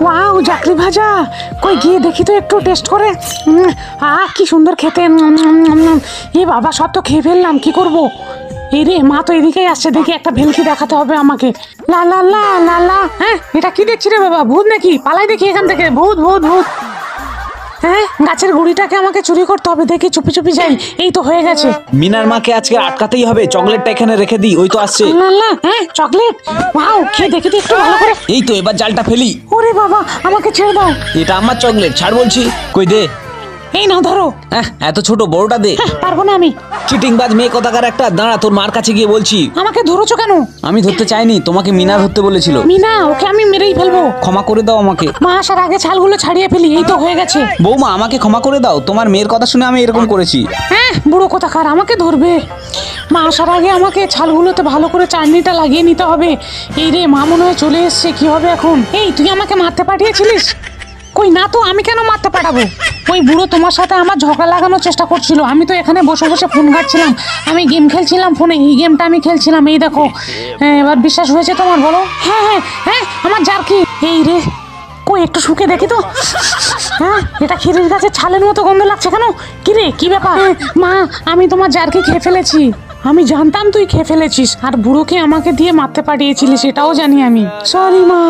Wow জাকরি ভাজা, কই গিয়ে দেখি তো একটু টেস্ট করে। কি সুন্দর খেতে। এ বাবা, সব তো খেয়ে ফেললাম, কি করব? এই রে, মা তো এদিকেই আসছে, দেখি একটা ভেলকি দেখাতে হবে আমাকে। লা লা লা লা লা। হ্যাঁ, এটা কি দেখছি রে বাবা? ভূত নাকি? পালাই দেখি এখান থেকে। ভূত ভূত ভূত। হ্যাঁ, গাছের গুড়িটাকে আমাকে চুরি করতে হবে, দেখি চুপি চুপি যাই। এই তো হয়ে গেছে। মিনার মাকে আজকে আটকাতেই হবে, চকলেটটা এখানে রেখে দিই, ওই তো আসছে। লা লা। হ্যাঁ, চকলেট। ওয়াও, খেয়ে দেখি তো একটু ভালো করে। এই তো, এবার জালটা ফেলি। ওরে বাবা, আমাকে ছেড়ে দাও। এটা আমার চকলেট, ছাড় বলছি। কই দে। এই নাও ধরো। এত ছোট, বড়টা দে। পারবো না আমি। চিটিংবাজ মেয়ে কোথাকার একটা। দাঁড়া, তোর মার কাছে গিয়ে বলছি। আমাকে ধরেছো কেন? আমি ধরতে চাইনি, তোমাকে মিনা ধরতে বলেছিল। মিনা? ওকে আমি মেরেই ফেলবো। ক্ষমা করে দাও আমাকে। মা আসার আগে ছালগুলো ছাড়িয়ে ফেলি। এই তো হয়ে গেছে। বৌমা, আমাকে ক্ষমা করে দাও, তোমার মেয়ের কথা শুনে আমি এরকম করেছি। হ্যাঁ, বুড়ো কোথাকার, আমাকে ধরবে? মা আসার আগে আমাকে ছালগুলোতে ভালো করে চাটনিটা লাগিয়ে নিতে হবে। এই রে, মা মনে হয় চলে এসছে, কি হবে এখন? এই, তুই আমাকে মারতে পাঠিয়েছিলিস? কই না তো, আমি কেন মারতে পাঠাবো? ওই বুড়ো তোমার সাথে আমার ঝগড়া লাগানোর চেষ্টা করছিল। আমি তো এখানে বসে বসে ফোন ঘাটছিলাম, আমি গেম খেলছিলাম ফোনে, এই গেমটা আমি খেলছিলাম। এই দেখো, এবার বিশ্বাস হয়েছে তোমার? বলো। হ্যাঁ হ্যাঁ হ্যাঁ, আমার জার্কি। এই রে, কই একটু শুকে দেখি তো। হ্যাঁ, এটা ক্ষীরের গাছের ছালের মতো গন্ধ লাগছে কেন? কি রে, কি ব্যাপার? মা, আমি তোমার জার্কি খেয়ে ফেলেছি। আমি জানতাম তুই খেয়ে ফেলেছিস, আর বুড়োকে আমাকে দিয়ে মারতে পাঠিয়েছিলিস, এটাও জানি আমি। সরি মা।